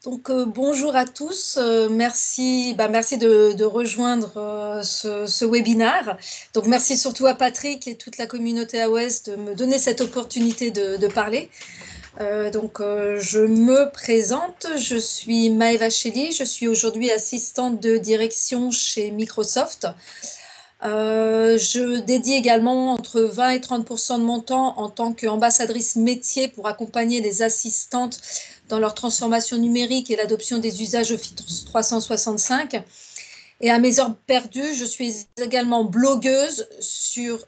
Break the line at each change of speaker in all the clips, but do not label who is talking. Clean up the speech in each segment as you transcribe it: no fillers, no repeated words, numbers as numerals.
Bonjour à tous, merci de rejoindre ce webinaire. Donc merci surtout à Patrick et toute la communauté AOS de me donner cette opportunité de parler. Je me présente, je suis Maëva Chelly, je suis aujourd'hui assistante de direction chez Microsoft. Je dédie également entre 20 et 30% de mon temps en tant qu'ambassadrice métier pour accompagner les assistantes dans leur transformation numérique et l'adoption des usages Office 365. Et à mes heures perdues, je suis également blogueuse sur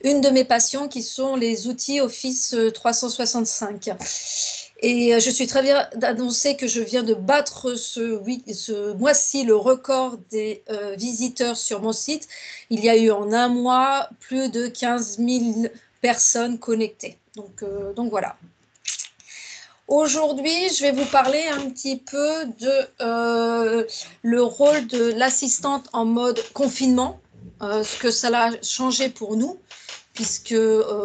une de mes passions qui sont les outils Office 365. Et je suis très bien d'annoncer que je viens de battre ce mois-ci le record des visiteurs sur mon site. Il y a eu en un mois plus de 15 000 personnes connectées. Donc voilà. Aujourd'hui, je vais vous parler un petit peu de le rôle de l'assistante en mode confinement, ce que ça a changé pour nous, puisque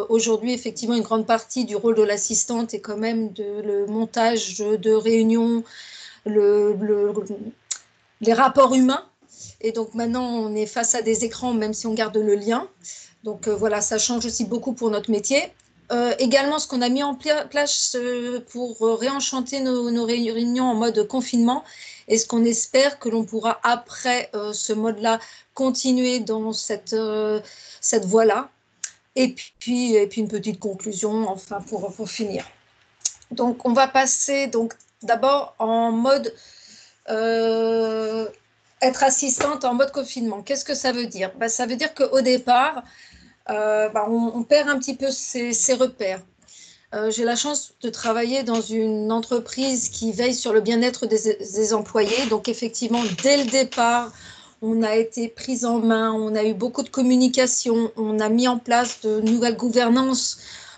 aujourd'hui, effectivement, une grande partie du rôle de l'assistante est quand même le montage de réunions, les rapports humains. Et donc maintenant, on est face à des écrans, même si on garde le lien. Voilà, ça change aussi beaucoup pour notre métier. Également, ce qu'on a mis en place pour réenchanter nos réunions en mode confinement, et ce qu'on espère que l'on pourra, après ce mode-là, continuer dans cette voie-là. Et puis une petite conclusion, enfin, pour finir. Donc, on va passer d'abord en mode être assistante en mode confinement. Qu'est-ce que ça veut dire? Ça veut dire qu'au départ, on perd un petit peu ses repères. J'ai la chance de travailler dans une entreprise qui veille sur le bien-être des employés. Donc, effectivement, dès le départ, on a été prise en main, on a eu beaucoup de communication, on a mis en place de nouvelles gouvernances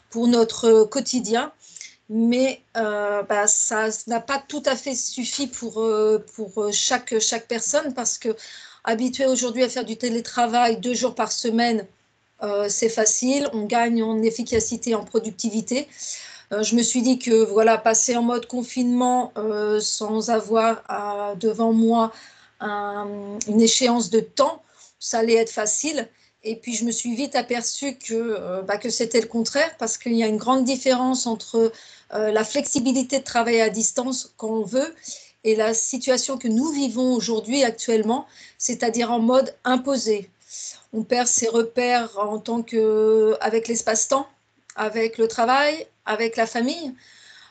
pour notre quotidien. Mais ça n'a pas tout à fait suffi pour chaque personne, parce que habitué aujourd'hui à faire du télétravail 2 jours par semaine, c'est facile, on gagne en efficacité, en productivité. Je me suis dit que voilà, passer en mode confinement sans avoir devant moi une échéance de temps, ça allait être facile. Et puis je me suis vite aperçue que c'était le contraire, parce qu'il y a une grande différence entre la flexibilité de travailler à distance quand on veut et la situation que nous vivons aujourd'hui actuellement, c'est-à-dire en mode imposé. On perd ses repères avec l'espace-temps, avec le travail, avec la famille.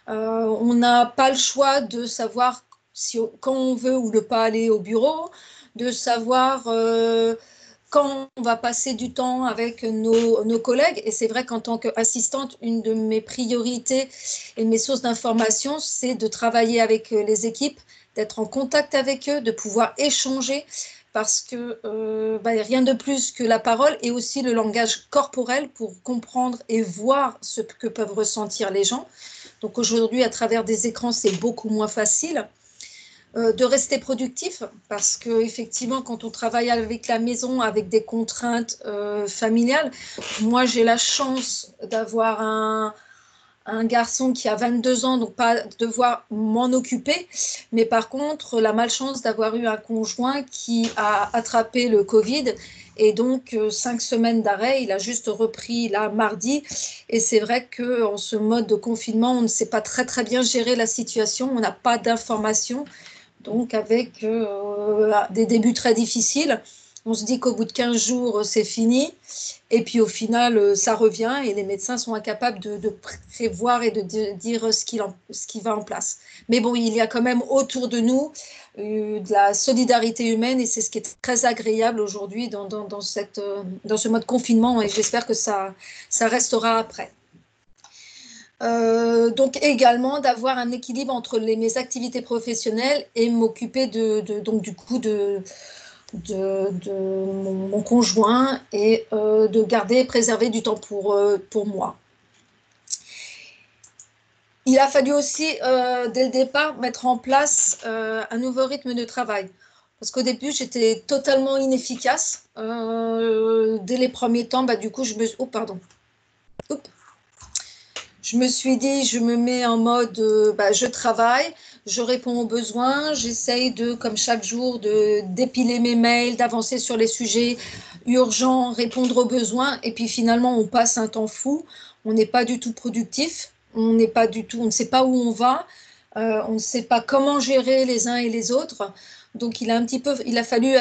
On n'a pas le choix de savoir quand on veut ou ne pas aller au bureau, de savoir quand on va passer du temps avec nos collègues. Et c'est vrai qu'en tant qu'assistante, une de mes priorités et mes sources d'information, c'est de travailler avec les équipes, d'être en contact avec eux, de pouvoir échanger, parce que rien de plus que la parole et aussi le langage corporel pour comprendre et voir ce que peuvent ressentir les gens. Donc aujourd'hui, à travers des écrans, c'est beaucoup moins facile de rester productif, parce qu'effectivement, quand on travaille avec la maison, avec des contraintes familiales, moi j'ai la chance d'avoir un garçon qui a 22 ans, donc pas devoir m'en occuper, mais par contre la malchance d'avoir eu un conjoint qui a attrapé le Covid, et donc 5 semaines d'arrêt. Il a juste repris là mardi, et c'est vrai qu'en ce mode de confinement, on ne sait pas très bien gérer la situation, on n'a pas d'informations, donc avec des débuts très difficiles. On se dit qu'au bout de 15 jours, c'est fini. Et puis au final, ça revient, et les médecins sont incapables de prévoir et de dire ce qui va en place. Mais bon, il y a quand même autour de nous de la solidarité humaine, et c'est ce qui est très agréable aujourd'hui dans ce mode confinement, et j'espère que ça restera après. Donc également d'avoir un équilibre entre mes activités professionnelles et m'occuper donc du coup de mon conjoint, et de garder et préserver du temps pour moi. Il a fallu aussi, dès le départ, mettre en place un nouveau rythme de travail. Parce qu'au début, j'étais totalement inefficace. Dès les premiers temps, du coup, je me suis dit, je me mets en mode, je travaille. je réponds aux besoins, j'essaye de, comme chaque jour, d'épiler mes mails, d'avancer sur les sujets urgents, répondre aux besoins, et puis finalement, on passe un temps fou, on n'est pas du tout productif, on n'est pas du tout, on ne sait pas où on va, on ne sait pas comment gérer les uns et les autres. Donc, il a fallu,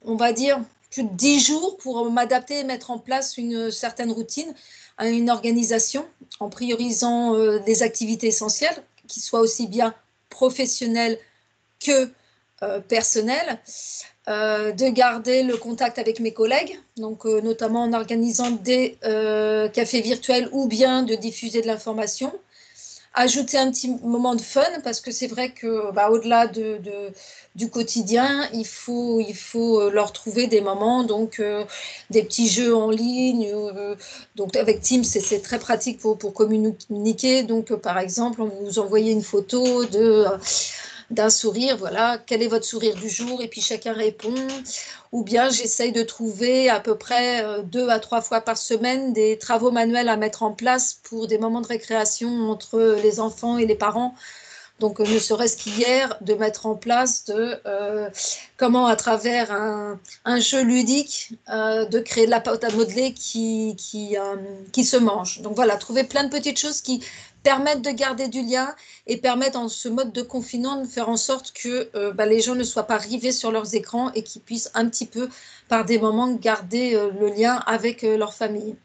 on va dire, plus de 10 jours pour m'adapter et mettre en place une certaine routine, une organisation, en priorisant des activités essentielles, qui soient aussi bien professionnelles que personnelles, de garder le contact avec mes collègues, donc notamment en organisant des cafés virtuels ou bien de diffuser de l'information. Ajouter un petit moment de fun, parce que c'est vrai que au-delà du quotidien, il faut leur trouver des moments, donc des petits jeux en ligne. Donc avec Teams, c'est très pratique pour communiquer. Donc par exemple, on vous envoyez une photo d'un sourire, voilà, quel est votre sourire du jour, et puis chacun répond. Ou bien j'essaye de trouver à peu près 2 à 3 fois par semaine des travaux manuels à mettre en place pour des moments de récréation entre les enfants et les parents. Donc, ne serait-ce qu'hier, de mettre en place comment, à travers un jeu ludique, de créer de la pâte à modeler qui se mange. Donc voilà, trouver plein de petites choses qui permettent de garder du lien et permettent, en ce mode de confinement, de faire en sorte que les gens ne soient pas rivés sur leurs écrans et qu'ils puissent un petit peu, par des moments, garder le lien avec leur famille.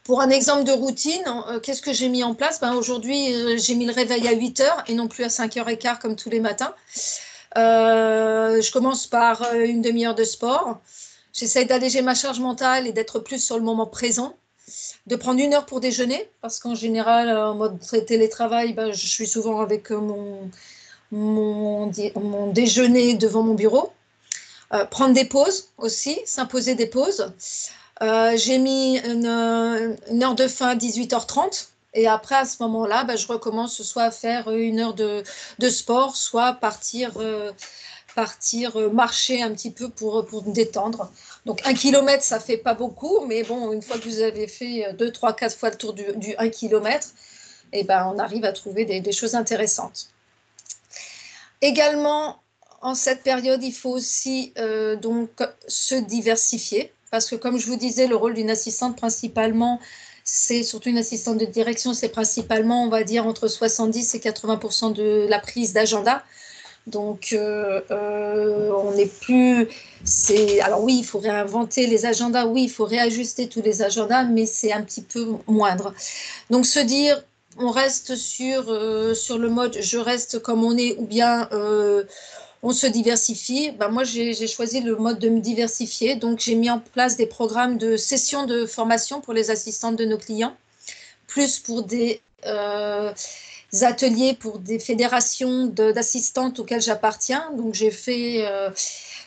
Pour un exemple de routine, qu'est-ce que j'ai mis en place? Aujourd'hui, j'ai mis le réveil à 8 heures et non plus à 5h15 comme tous les matins. Je commence par une demi-heure de sport. J'essaye d'alléger ma charge mentale et d'être plus sur le moment présent. De prendre 1 heure pour déjeuner, parce qu'en général, en mode télétravail, je suis souvent avec mon déjeuner devant mon bureau. Prendre des pauses aussi, s'imposer des pauses. J'ai mis une heure de fin à 18h30. Et après, à ce moment-là, je recommence soit à faire 1 heure de sport, soit partir marcher un petit peu pour me détendre. Donc 1 kilomètre, ça fait pas beaucoup, mais bon, une fois que vous avez fait 2, 3, 4 fois le tour du 1 kilomètre, on arrive à trouver des choses intéressantes. Également, en cette période, il faut aussi donc se diversifier, parce que comme je vous disais, le rôle d'une assistante principalement, c'est surtout une assistante de direction, c'est principalement, on va dire, entre 70 et 80% de la prise d'agenda. Donc, on n'est plus. Alors oui, il faut réinventer les agendas, oui, il faut réajuster tous les agendas, mais c'est un petit peu moindre. Donc, se dire, on reste sur le mode je reste comme on est, ou bien on se diversifie. Moi, j'ai choisi le mode de me diversifier. Donc, j'ai mis en place des programmes de sessions de formation pour les assistantes de nos clients, plus pour des ateliers pour des fédérations d'assistantes auxquelles j'appartiens. Donc, j'ai fait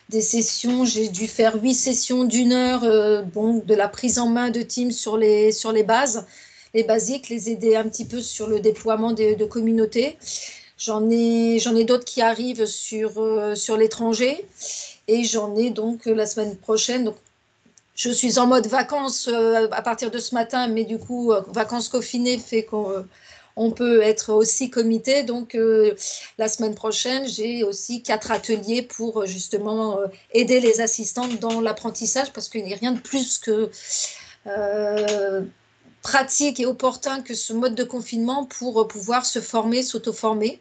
des sessions, j'ai dû faire 8 sessions d'1 heure, de la prise en main de Teams sur les bases, les basiques, les aider un petit peu sur le déploiement de communautés. J'en ai d'autres qui arrivent sur l'étranger, et j'en ai donc la semaine prochaine. Donc, je suis en mode vacances à partir de ce matin, mais du coup, vacances confinées fait qu'on peut être aussi comité. Donc, la semaine prochaine, j'ai aussi 4 ateliers pour justement aider les assistantes dans l'apprentissage, parce qu'il n'y a rien de plus que pratique et opportun que ce mode de confinement pour pouvoir se former, s'auto-former.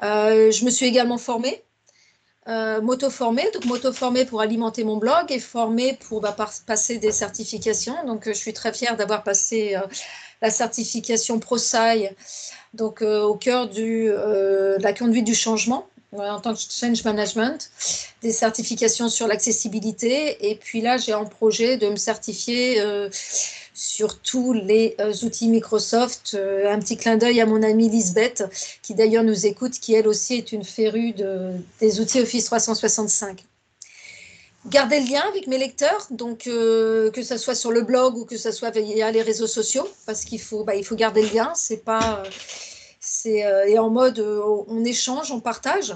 Je me suis également formée. M'auto-former, donc m'auto-former pour alimenter mon blog et former pour passer des certifications. Donc, je suis très fière d'avoir passé la certification ProSci, donc au cœur de la conduite du changement en tant que change management, des certifications sur l'accessibilité. Et puis là, j'ai en projet de me certifier sur tous les outils Microsoft. Un petit clin d'œil à mon amie Lisbeth, qui d'ailleurs nous écoute, qui elle aussi est une férue des outils Office 365. Garder le lien avec mes lecteurs, donc que ce soit sur le blog ou que ce soit via les réseaux sociaux, parce qu'il faut garder le lien. C'est en mode on échange, on partage.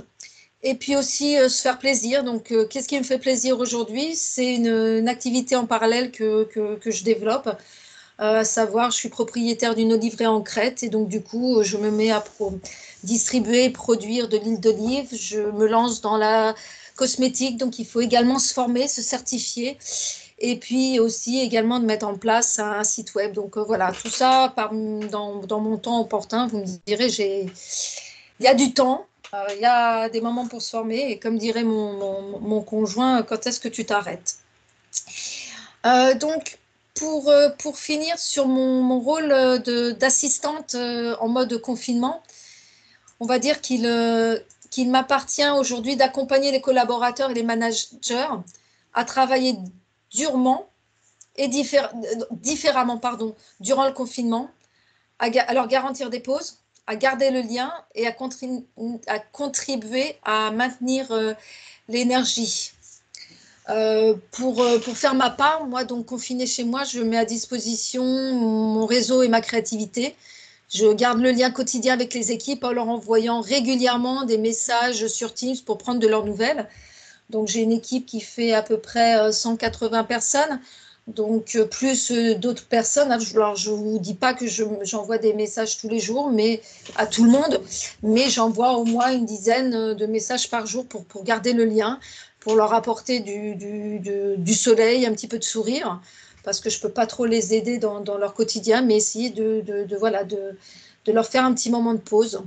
Et puis aussi se faire plaisir. Donc, qu'est-ce qui me fait plaisir aujourd'hui? C'est une activité en parallèle que je développe. À savoir, je suis propriétaire d'une oliverie en Crète et donc du coup, je me mets à distribuer, produire de l'huile d'olive. Je me lance dans la cosmétique, donc il faut également se former, se certifier et puis aussi également de mettre en place un site web. Donc voilà, tout ça dans mon temps opportun, vous me direz, il y a du temps, il y a des moments pour se former et comme dirait mon conjoint, quand est-ce que tu t'arrêtes? Donc, pour finir sur mon rôle d'assistante en mode confinement, on va dire qu'il m'appartient aujourd'hui d'accompagner les collaborateurs et les managers à travailler durement et différemment durant le confinement, à leur garantir des pauses, à garder le lien et à contribuer à maintenir l'énergie. Pour faire ma part, moi, donc confinée chez moi, je mets à disposition mon réseau et ma créativité. Je garde le lien quotidien avec les équipes en leur envoyant régulièrement des messages sur Teams pour prendre de leurs nouvelles. Donc, j'ai une équipe qui fait à peu près 180 personnes, donc plus d'autres personnes. Alors, je ne vous dis pas que j'envoie des messages tous les jours, mais à tout le monde, mais j'envoie au moins une dizaine de messages par jour pour garder le lien, pour leur apporter du soleil, un petit peu de sourire, parce que je ne peux pas trop les aider dans leur quotidien, mais essayer voilà, de leur faire un petit moment de pause.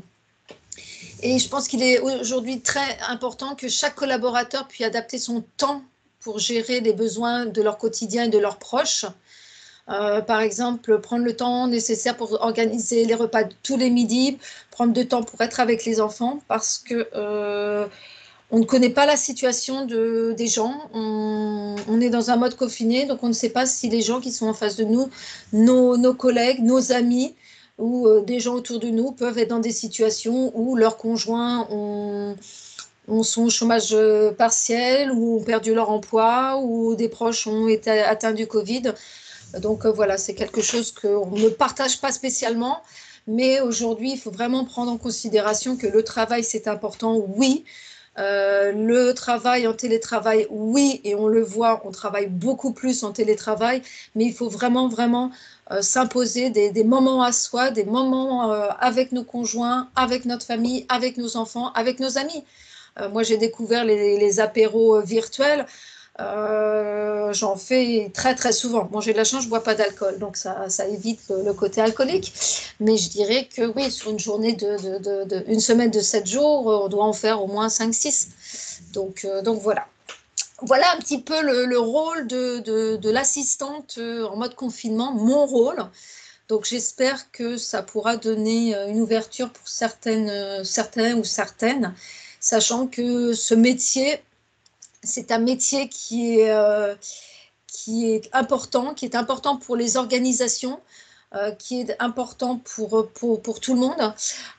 Et je pense qu'il est aujourd'hui très important que chaque collaborateur puisse adapter son temps pour gérer les besoins de leur quotidien et de leurs proches. Par exemple, prendre le temps nécessaire pour organiser les repas tous les midis, prendre du temps pour être avec les enfants, parce que on ne connaît pas la situation des gens. On est dans un mode confiné, donc on ne sait pas si les gens qui sont en face de nous, nos collègues, nos amis ou des gens autour de nous peuvent être dans des situations où leurs conjoints sont au chômage partiel ou ont perdu leur emploi ou des proches ont été atteints du Covid. Donc voilà, c'est quelque chose qu'on ne partage pas spécialement. Mais aujourd'hui, il faut vraiment prendre en considération que le travail, c'est important, oui. Le travail en télétravail, oui, et on le voit, on travaille beaucoup plus en télétravail, mais il faut vraiment, vraiment s'imposer des moments à soi, des moments avec nos conjoints, avec notre famille, avec nos enfants, avec nos amis. Moi, j'ai découvert les apéros virtuels. J'en fais très très souvent. Bon, j'ai de la chance, je ne bois pas d'alcool, donc ça évite le côté alcoolique. Mais je dirais que oui, sur une journée une semaine de 7 jours, on doit en faire au moins 5-6. Donc voilà. Voilà un petit peu le rôle de l'assistante en mode confinement, mon rôle. Donc j'espère que ça pourra donner une ouverture pour certains ou certaines, sachant que ce métier, c'est un métier qui est important pour les organisations, qui est important pour tout le monde.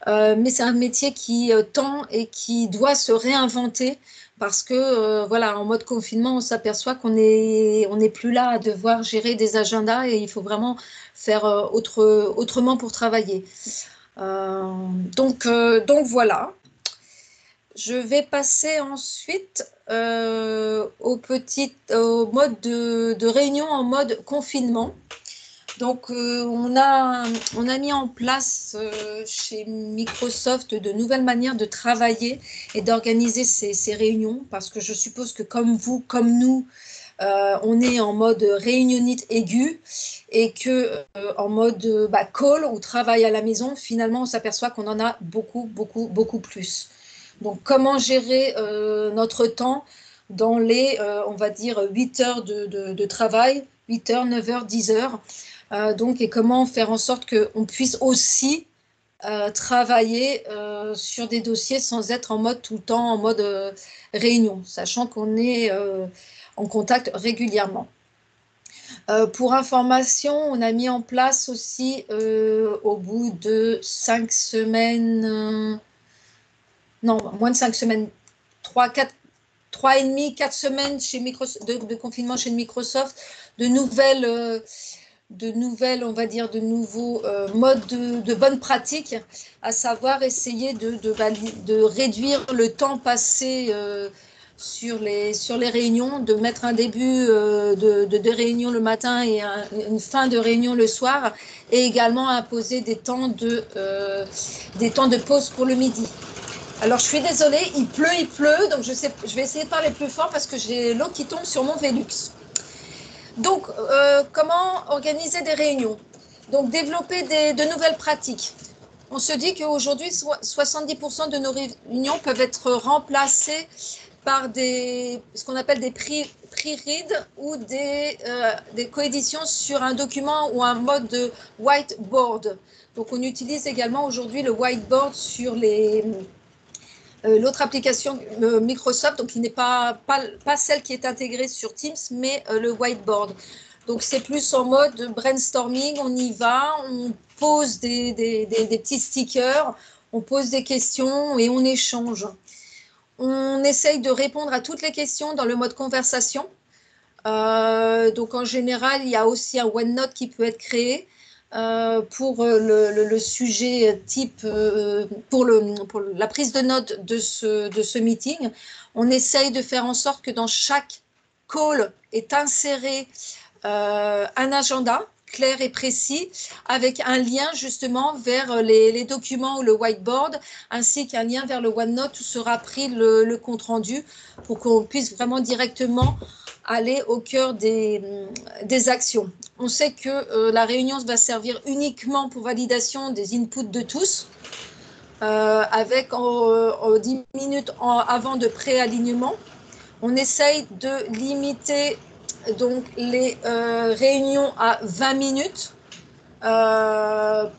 Mais c'est un métier qui tend et qui doit se réinventer parce que, voilà, en mode confinement, on s'aperçoit qu'on n'est plus là à devoir gérer des agendas et il faut vraiment faire autrement pour travailler. Euh, donc voilà. Je vais passer ensuite au mode de réunion en mode confinement. Donc, on a mis en place chez Microsoft de nouvelles manières de travailler et d'organiser ces réunions parce que je suppose que comme vous, comme nous, on est en mode réunionnite aiguë et que en mode call ou travail à la maison, finalement, on s'aperçoit qu'on en a beaucoup, beaucoup, beaucoup plus. Donc, comment gérer notre temps dans on va dire, 8 heures de travail, 8 heures, 9 heures, 10 heures. Donc, et comment faire en sorte qu'on puisse aussi travailler sur des dossiers sans être en mode tout le temps, en mode réunion, sachant qu'on est en contact régulièrement. Pour information, on a mis en place aussi au bout de 5 semaines, non, moins de 5 semaines, 3,5, 4 semaines chez Microsoft, de confinement chez Microsoft, de nouvelles, on va dire, de nouveaux modes de bonnes pratiques, à savoir essayer de réduire le temps passé sur les réunions, de mettre un début de réunion le matin et une fin de réunion le soir, et également imposer des temps de pause pour le midi. Alors, je suis désolée, il pleut, donc je vais essayer de parler plus fort parce que j'ai l'eau qui tombe sur mon Velux. Donc, comment organiser des réunions? Donc, développer de nouvelles pratiques. On se dit qu'aujourd'hui, 70% de nos réunions peuvent être remplacées par ce qu'on appelle des pre-read ou des coéditions sur un document ou un mode de whiteboard. Donc, on utilise également aujourd'hui le whiteboard sur l'autre application Microsoft, donc qui n'est pas celle qui est intégrée sur Teams, mais le whiteboard. Donc, c'est plus en mode brainstorming, on y va, on pose des petits stickers, on pose des questions et on échange. On essaye de répondre à toutes les questions dans le mode conversation. Donc, en général, il y a aussi un OneNote qui peut être créé pour le sujet type, pour la prise de notes de ce meeting. On essaye de faire en sorte que dans chaque call est inséré un agenda clair et précis avec un lien justement vers les documents ou le whiteboard, ainsi qu'un lien vers le OneNote où sera pris le compte-rendu pour qu'on puisse vraiment directement aller au cœur des actions. On sait que la réunion va servir uniquement pour validation des inputs de tous, avec 10 minutes avant de pré-alignement. On essaye de limiter donc les réunions à 20 minutes, en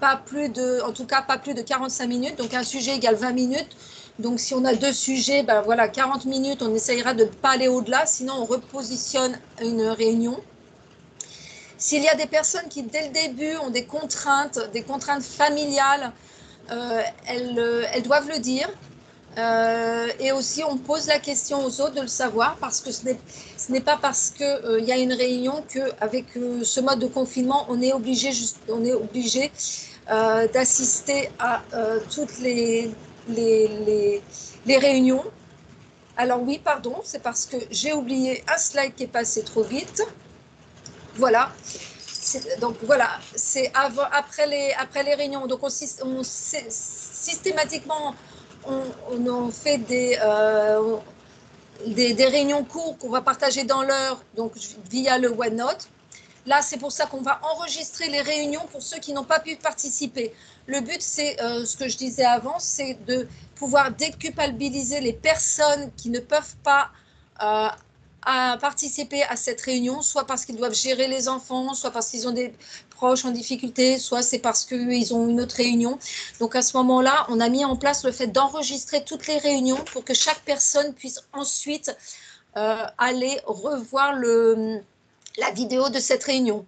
tout cas pas plus de 45 minutes, donc un sujet égale 20 minutes. Donc si on a 2 sujets, ben voilà, 40 minutes, on essayera de ne pas aller au-delà, sinon on repositionne une réunion. S'il y a des personnes qui dès le début ont des contraintes familiales, elles doivent le dire. Et aussi, on pose la question aux autres de le savoir, parce que ce n'est pas parce qu'il y a une réunion qu'avec ce mode de confinement, on est obligé d'assister à toutes les réunions. Alors oui, pardon, c'est parce que j'ai oublié un slide qui est passé trop vite. Voilà. Donc voilà, c'est après les réunions. Donc systématiquement, on fait des réunions courtes qu'on va partager dans l'heure, donc via le OneNote. Là, c'est pour ça qu'on va enregistrer les réunions pour ceux qui n'ont pas pu participer. Le but, c'est ce que je disais avant, c'est de pouvoir déculpabiliser les personnes qui ne peuvent pas participer à cette réunion, soit parce qu'ils doivent gérer les enfants, soit parce qu'ils ont des proches en difficulté, soit c'est parce qu'ils ont une autre réunion. Donc à ce moment-là, on a mis en place le fait d'enregistrer toutes les réunions pour que chaque personne puisse ensuite aller revoir la vidéo de cette réunion,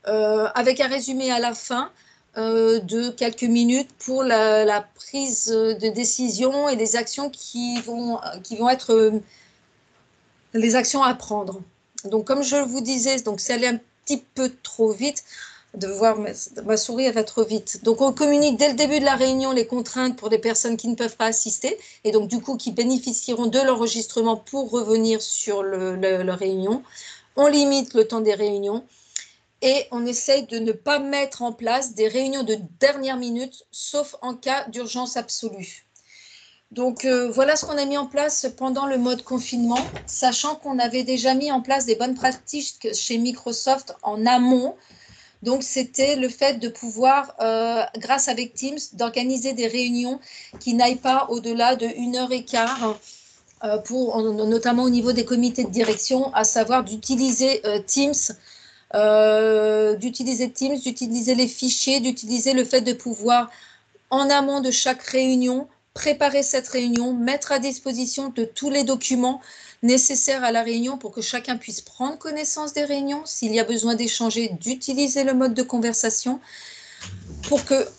avec un résumé à la fin de quelques minutes pour la prise de décision et les actions qui vont être les actions à prendre. Donc, comme je vous disais, donc si elle est un petit peu trop vite, de voir ma souris, elle va trop vite. Donc, on communique dès le début de la réunion les contraintes pour des personnes qui ne peuvent pas assister et donc, du coup, qui bénéficieront de l'enregistrement pour revenir sur la réunion. On limite le temps des réunions et on essaye de ne pas mettre en place des réunions de dernière minute, sauf en cas d'urgence absolue. Donc, voilà ce qu'on a mis en place pendant le mode confinement, sachant qu'on avait déjà mis en place des bonnes pratiques chez Microsoft en amont. Donc, c'était le fait de pouvoir, grâce avec Teams, d'organiser des réunions qui n'aillent pas au-delà de 1h15, notamment au niveau des comités de direction, à savoir d'utiliser Teams, d'utiliser les fichiers, d'utiliser le fait de pouvoir, en amont de chaque réunion, préparer cette réunion, mettre à disposition de tous les documents nécessaires à la réunion pour que chacun puisse prendre connaissance des réunions, s'il y a besoin d'échanger, d'utiliser le mode de conversation, pour que,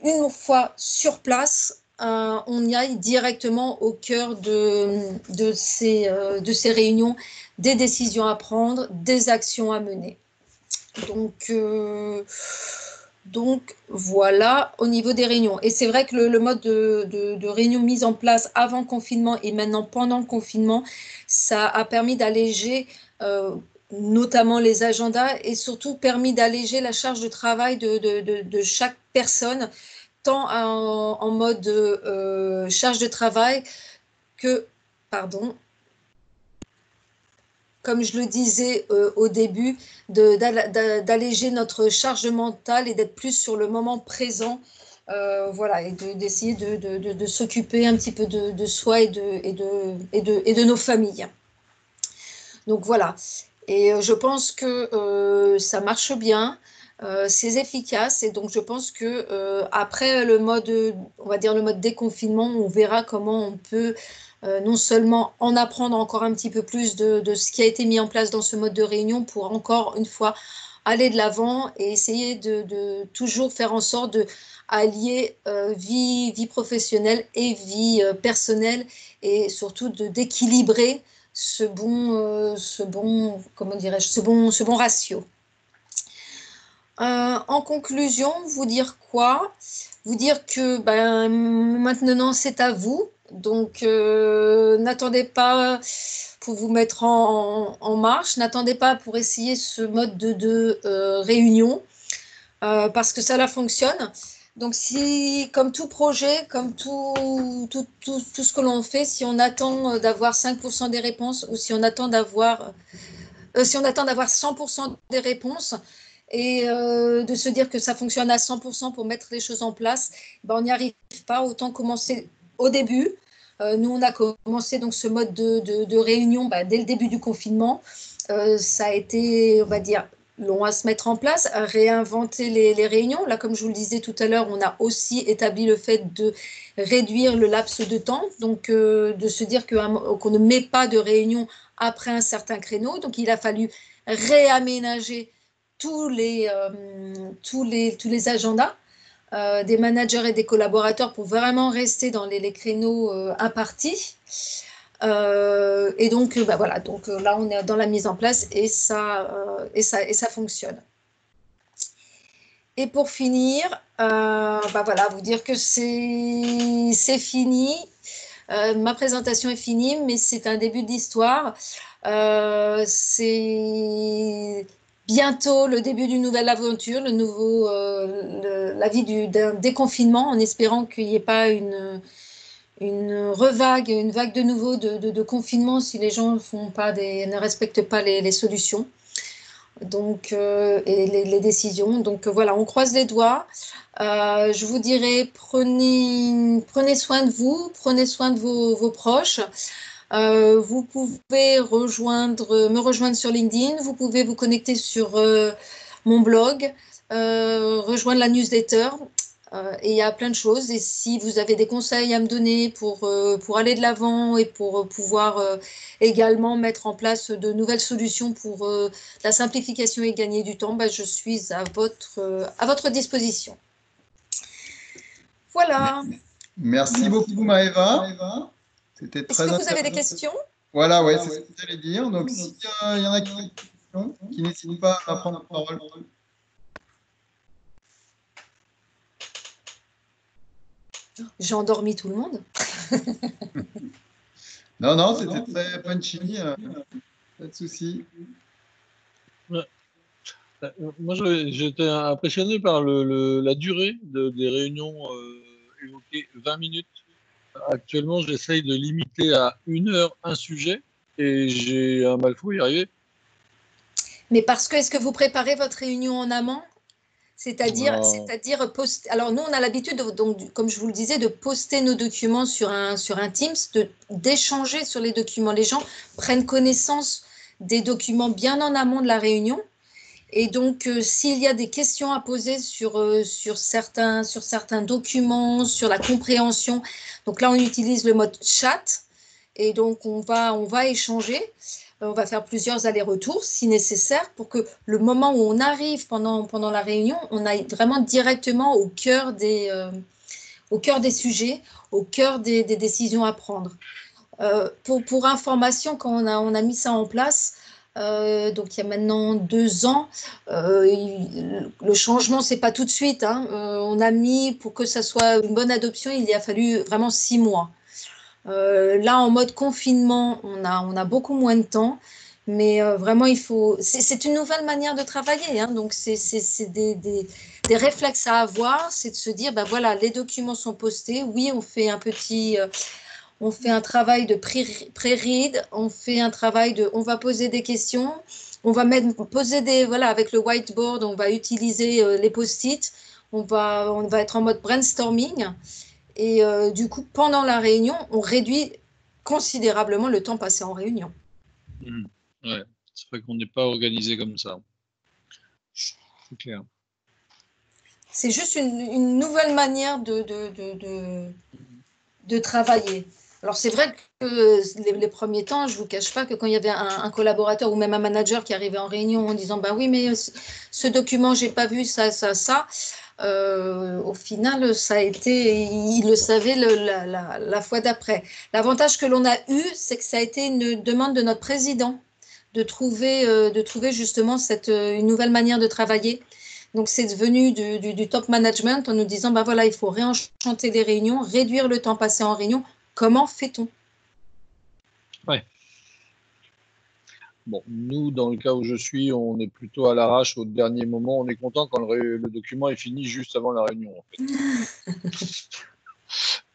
une fois sur place, on y aille directement au cœur de ces réunions, des décisions à prendre, des actions à mener. Donc, Donc, voilà au niveau des réunions. Et c'est vrai que le mode de réunion mis en place avant le confinement et maintenant pendant le confinement, ça a permis d'alléger notamment les agendas et surtout permis d'alléger la charge de travail de chaque personne, tant en mode charge de travail que, pardon, comme je le disais au début, d'alléger notre charge mentale et d'être plus sur le moment présent, voilà, et d'essayer de s'occuper un petit peu de soi et de nos familles. Donc voilà, et je pense que ça marche bien, c'est efficace, et donc je pense que après le mode, on va dire le mode déconfinement, on verra comment on peut non seulement en apprendre encore un petit peu plus de ce qui a été mis en place dans ce mode de réunion pour encore une fois aller de l'avant et essayer de toujours faire en sorte de allier vie professionnelle et vie personnelle, et surtout d'équilibrer comment dirais-je, ce bon ratio. En conclusion, vous dire quoi? Vous dire que maintenant c'est à vous. Donc n'attendez pas pour vous mettre en marche, n'attendez pas pour essayer ce mode de réunion, parce que ça fonctionne. Donc si, comme tout projet, comme tout ce que l'on fait, si on attend d'avoir 5% des réponses, ou si on attend d'avoir 100% des réponses, et de se dire que ça fonctionne à 100% pour mettre les choses en place, on n'y arrive pas. Autant commencer au début. Nous, on a commencé donc ce mode de réunion dès le début du confinement. Ça a été, on va dire, long à se mettre en place, à réinventer les réunions. Là, comme je vous le disais tout à l'heure, on a aussi établi le fait de réduire le laps de temps, donc de se dire qu'on ne met pas de réunion après un certain créneau. Donc, il a fallu réaménager tous les agendas des managers et des collaborateurs pour vraiment rester dans les créneaux impartis. Et donc, voilà, donc là, on est dans la mise en place, et ça fonctionne. Et pour finir, voilà, vous dire que c'est fini. Ma présentation est finie, mais c'est un début d'histoire. C'est bientôt le début d'une nouvelle aventure, la vie d'un déconfinement, en espérant qu'il n'y ait pas une vague de nouveau de confinement si les gens ne respectent pas les solutions, donc, et les décisions. Donc voilà, on croise les doigts. Je vous dirais, prenez soin de vous, prenez soin de vos proches. Vous pouvez me rejoindre sur LinkedIn, vous pouvez vous connecter sur mon blog, rejoindre la newsletter, et il y a plein de choses. Et si vous avez des conseils à me donner pour aller de l'avant et pour pouvoir également mettre en place de nouvelles solutions pour la simplification et gagner du temps, je suis à votre disposition. Voilà.
Merci beaucoup, Maëva. C'était très
intéressant. Est-ce que vous avez des questions?
Voilà, ouais, c'est ce que j'allais dire. Donc, s'il y en a qui ont des questions, qui n'hésitent pas à prendre la parole.
J'ai endormi tout le monde.
Non, c'était très punchy. Pas de souci.
Ouais. Moi, j'étais impressionné par la durée des réunions évoquées, 20 minutes. Actuellement, j'essaye de limiter à 1 heure un sujet, et j'ai un mal fou à y arriver.
Mais parce que, est-ce que vous préparez votre réunion en amont? C'est-à-dire poster. Alors, nous, on a l'habitude, donc, comme je vous le disais, de poster nos documents sur un Teams, d'échanger sur les documents. Les gens prennent connaissance des documents bien en amont de la réunion. Et donc, s'il y a des questions à poser sur certains documents, sur la compréhension, donc là, on utilise le mode chat. Et donc, on va échanger. On va faire plusieurs allers-retours si nécessaire, pour que le moment où on arrive pendant la réunion, on aille vraiment directement au cœur des sujets, au cœur des décisions à prendre. Pour information, quand on a mis ça en place, donc il y a maintenant 2 ans. Le changement, c'est pas tout de suite, hein. On a mis, pour que ça soit une bonne adoption, il a fallu vraiment 6 mois. Là, en mode confinement, on a beaucoup moins de temps, mais vraiment, c'est une nouvelle manière de travailler, hein. Donc, c'est des réflexes à avoir, c'est de se dire, ben voilà, les documents sont postés, oui, on fait un travail de pré-read, on fait un travail on va poser des questions, on va voilà, avec le whiteboard, on va utiliser les post-it, on va être en mode brainstorming. Et du coup, pendant la réunion, on réduit considérablement le temps passé en réunion.
Ouais, c'est vrai qu'on n'est pas organisé comme ça. C'est clair.
C'est juste une nouvelle manière de travailler. Alors, c'est vrai que les premiers temps, je ne vous cache pas que quand il y avait un collaborateur ou même un manager qui arrivait en réunion en disant bah oui, mais ce document, je n'ai pas vu ça, au final, ça a été, il le savait la fois d'après. L'avantage que l'on a eu, c'est que ça a été une demande de notre président de trouver justement une nouvelle manière de travailler. Donc, c'est devenu du top management en nous disant, ben voilà, il faut réenchanter les réunions, réduire le temps passé en réunion. Comment fait-on?
Ouais. Bon, nous, dans le cas où je suis, on est plutôt à l'arrache au dernier moment. On est content quand le document est fini juste avant la réunion, en fait.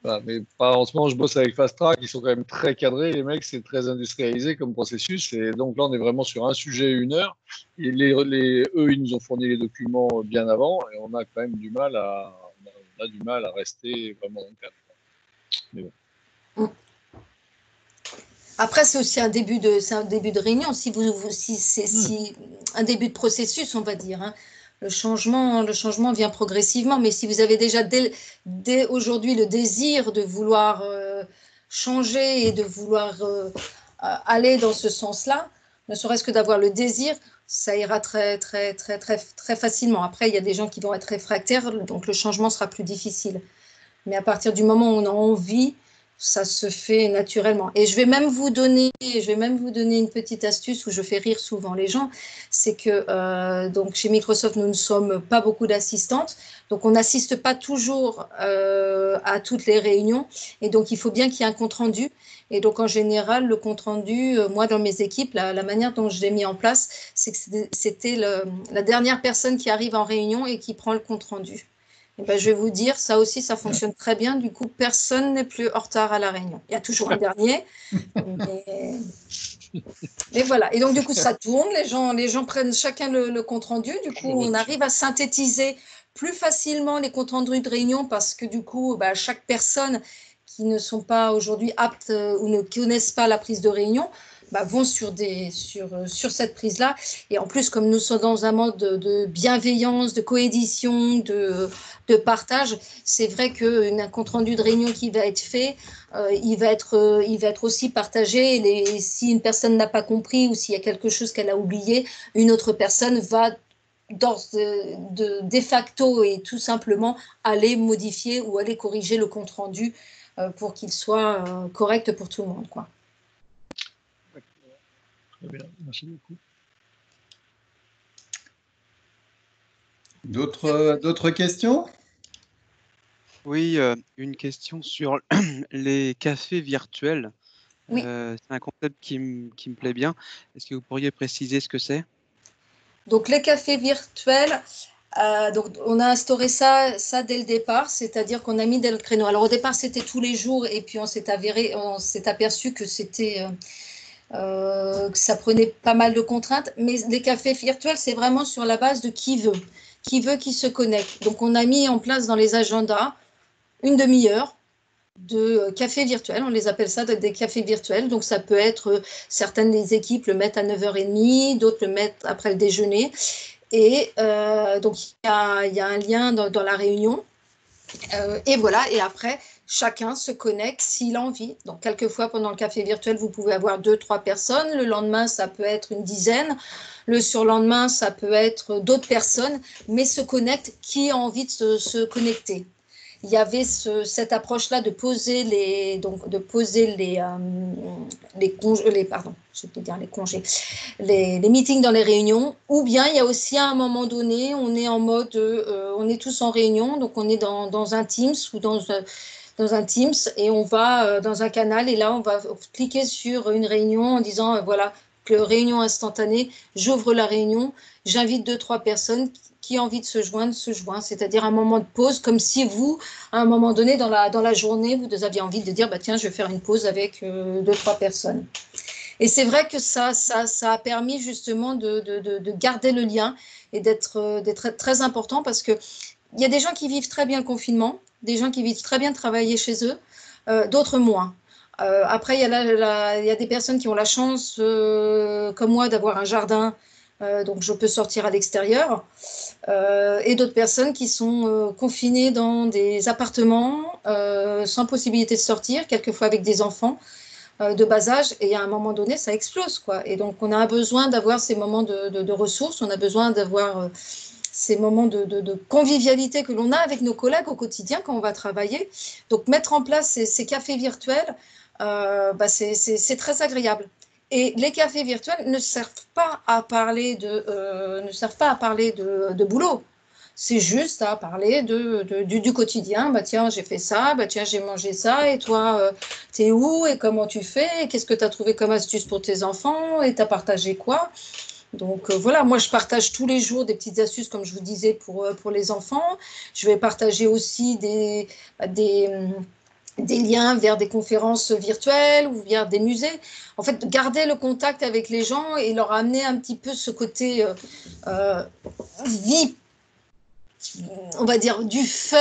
Voilà, mais en ce moment, je bosse avec Fast Track, ils sont quand même très cadrés, les mecs, c'est très industrialisé comme processus. Et donc là, on est vraiment sur un sujet, 1 heure. Et eux, ils nous ont fourni les documents bien avant, et on a quand même du mal à rester vraiment dans le cadre. Mais bon.
Après, c'est aussi un début de réunion, un début de processus, on va dire, hein. Le changement vient progressivement, mais si vous avez déjà dès aujourd'hui le désir de vouloir changer et de vouloir aller dans ce sens-là, ne serait-ce que d'avoir le désir, ça ira très, très, très, très, très facilement. Après, il y a des gens qui vont être réfractaires, donc le changement sera plus difficile. Mais à partir du moment où on a envie, ça se fait naturellement. Et je vais même vous donner une petite astuce où je fais rire souvent les gens. C'est que donc chez Microsoft, nous ne sommes pas beaucoup d'assistantes. Donc, on n'assiste pas toujours à toutes les réunions. Et donc, il faut bien qu'il y ait un compte-rendu. Et donc, en général, le compte-rendu, moi, dans mes équipes, la manière dont je l'ai mis en place, c'est que c'était la dernière personne qui arrive en réunion et qui prend le compte-rendu. Eh ben, je vais vous dire, ça aussi, ça fonctionne très bien. Du coup, personne n'est plus en retard à la réunion. Il y a toujours un dernier. Mais voilà. Et donc, du coup, ça tourne. Les gens prennent chacun le compte-rendu. Du coup, on arrive à synthétiser plus facilement les comptes-rendus de réunion parce que, du coup, chaque personne qui ne sont pas aujourd'hui aptes ou ne connaissent pas la prise de réunion vont sur cette prise-là. Et en plus, comme nous sommes dans un mode de bienveillance, de cohésion, de partage, c'est vrai qu'un compte-rendu de réunion qui va être fait, il va être aussi partagé. Et si une personne n'a pas compris ou s'il y a quelque chose qu'elle a oublié, une autre personne va de facto et tout simplement aller modifier ou aller corriger le compte-rendu pour qu'il soit correct pour tout le monde, quoi.
Très bien, merci beaucoup.
D'autres questions?
Oui, une question sur les cafés virtuels.
Oui.
C'est un concept qui me plaît bien. Est-ce que vous pourriez préciser ce que c'est?
Donc, les cafés virtuels, donc on a instauré ça dès le départ, c'est-à-dire qu'on a mis dès le créneau. Alors, au départ, c'était tous les jours et puis on s'est aperçu que que ça prenait pas mal de contraintes. Mais les cafés virtuels, c'est vraiment sur la base de qui qui se connecte. Donc, on a mis en place dans les agendas une demi-heure de cafés virtuels, on les appelle ça des cafés virtuels. Donc, ça peut être, certaines des équipes le mettent à 9h30, d'autres le mettent après le déjeuner. Et donc, il y a un lien dans la réunion. Et voilà, et après, chacun se connecte s'il a envie. Donc, quelquefois, pendant le café virtuel, vous pouvez avoir 2-3 personnes. Le lendemain, ça peut être une dizaine. Le surlendemain, ça peut être d'autres personnes. Mais se connecte qui a envie de se connecter. il y avait cette approche-là de poser les meetings dans les réunions, ou bien il y a aussi à un moment donné, on est en mode, on est tous en réunion, donc on est dans un Teams ou dans un Teams et on va dans un canal et là on va cliquer sur une réunion en disant voilà, que réunion instantanée, j'ouvre la réunion, j'invite 2-3 personnes qui ont envie de se joindre, c'est-à-dire un moment de pause, comme si vous, à un moment donné dans la journée, vous aviez envie de dire, bah, tiens, je vais faire une pause avec 2-3 personnes. Et c'est vrai que ça a permis justement de garder le lien et d'être très important parce qu'il y a des gens qui vivent très bien le confinement, des gens qui vivent très bien de travailler chez eux, d'autres moins. Après, il y a des personnes qui ont la chance, comme moi, d'avoir un jardin, donc je peux sortir à l'extérieur. Et d'autres personnes qui sont confinées dans des appartements sans possibilité de sortir, quelquefois avec des enfants de bas âge, et à un moment donné, ça explose, quoi. Et donc, on a besoin d'avoir ces moments de ressources, on a besoin d'avoir ces moments de convivialité que l'on a avec nos collègues au quotidien quand on va travailler. Donc, mettre en place ces cafés virtuels, c'est très agréable. Et les cafés virtuels ne servent pas à parler de boulot. C'est juste à parler du quotidien. Bah tiens, j'ai fait ça, bah tiens, j'ai mangé ça, et toi, t'es où et comment tu fais? Qu'est-ce que tu as trouvé comme astuce pour tes enfants? Et tu as partagé quoi? Donc voilà, moi je partage tous les jours des petites astuces, comme je vous disais, pour les enfants. Je vais partager aussi des liens vers des conférences virtuelles ou vers des musées. En fait, garder le contact avec les gens et leur amener un petit peu ce côté vie, on va dire du fun,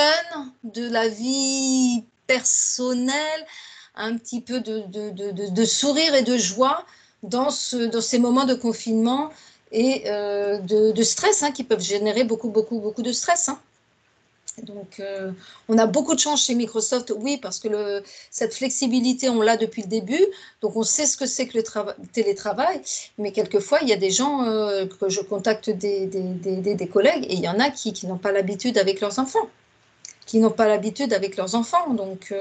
de la vie personnelle, un petit peu de sourire et de joie dans ces moments de confinement et de stress qui peuvent générer beaucoup de stress. Donc, on a beaucoup de chance chez Microsoft, oui, parce que cette flexibilité, on l'a depuis le début. Donc, on sait ce que c'est que le télétravail. Mais quelquefois, il y a des gens que je contacte, des collègues, et il y en a qui n'ont pas l'habitude avec leurs enfants. Donc,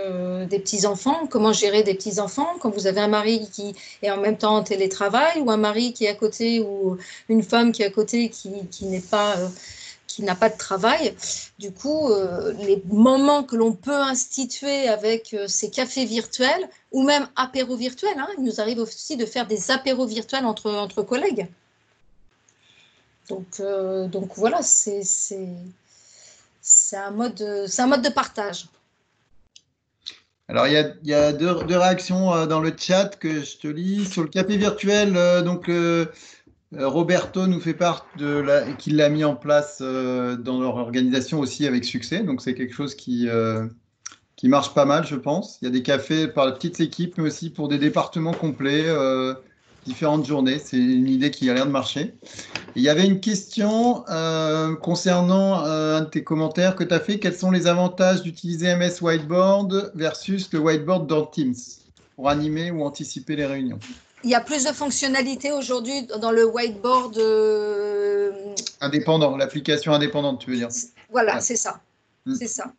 des petits-enfants, comment gérer des petits-enfants quand vous avez un mari qui est en même temps en télétravail ou un mari qui est à côté ou une femme qui est à côté qui n'est pas... qui n'a pas de travail. Du coup, les moments que l'on peut instituer avec ces cafés virtuels ou même apéros virtuels, il nous arrive aussi de faire des apéros virtuels entre collègues. Donc voilà, c'est un mode de partage.
Alors, il y a deux réactions dans le chat que je te lis. Sur le café virtuel, Roberto nous fait part qu'il l'a mis en place dans leur organisation aussi avec succès. Donc, c'est quelque chose qui marche pas mal, je pense. Il y a des cafés par les petites équipes, mais aussi pour des départements complets, différentes journées. C'est une idée qui a l'air de marcher. Et il y avait une question concernant un de tes commentaires que tu as fait. Quels sont les avantages d'utiliser MS Whiteboard versus le Whiteboard dans Teams pour animer ou anticiper les réunions?
Il y a plus de fonctionnalités aujourd'hui dans le whiteboard.
Indépendant, l'application indépendante, tu veux dire?
Voilà,
ouais.
C'est ça. C'est ça.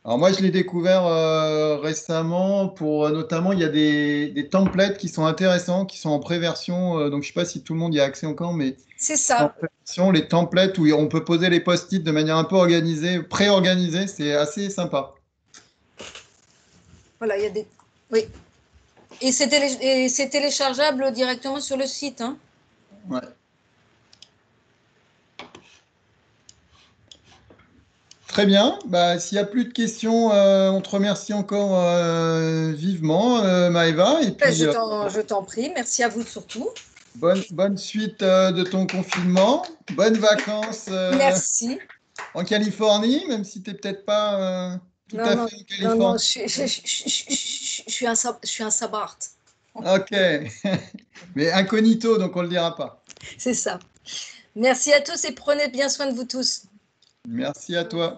Alors moi, je l'ai découvert récemment pour notamment, il y a des templates qui sont intéressants, qui sont en pré-version. Donc, je ne sais pas si tout le monde y a accès encore, mais
c'est ça.
Les templates où on peut poser les post-it de manière un peu organisée, pré-organisée, c'est assez sympa.
Voilà, il y a des... Oui. Et c'est téléchargeable directement sur le site.
Ouais. Très bien. S'il n'y a plus de questions, on te remercie encore vivement, Maëva. Et puis,
je t'en prie. Merci à vous surtout.
Bonne suite de ton confinement. Bonnes vacances.
Merci.
En Californie, même si tu n'es peut-être pas tout à fait en Californie.
Non, je suis un sabart.
Ok. Mais incognito, donc on ne le dira pas.
C'est ça. Merci à tous et prenez bien soin de vous tous.
Merci à toi.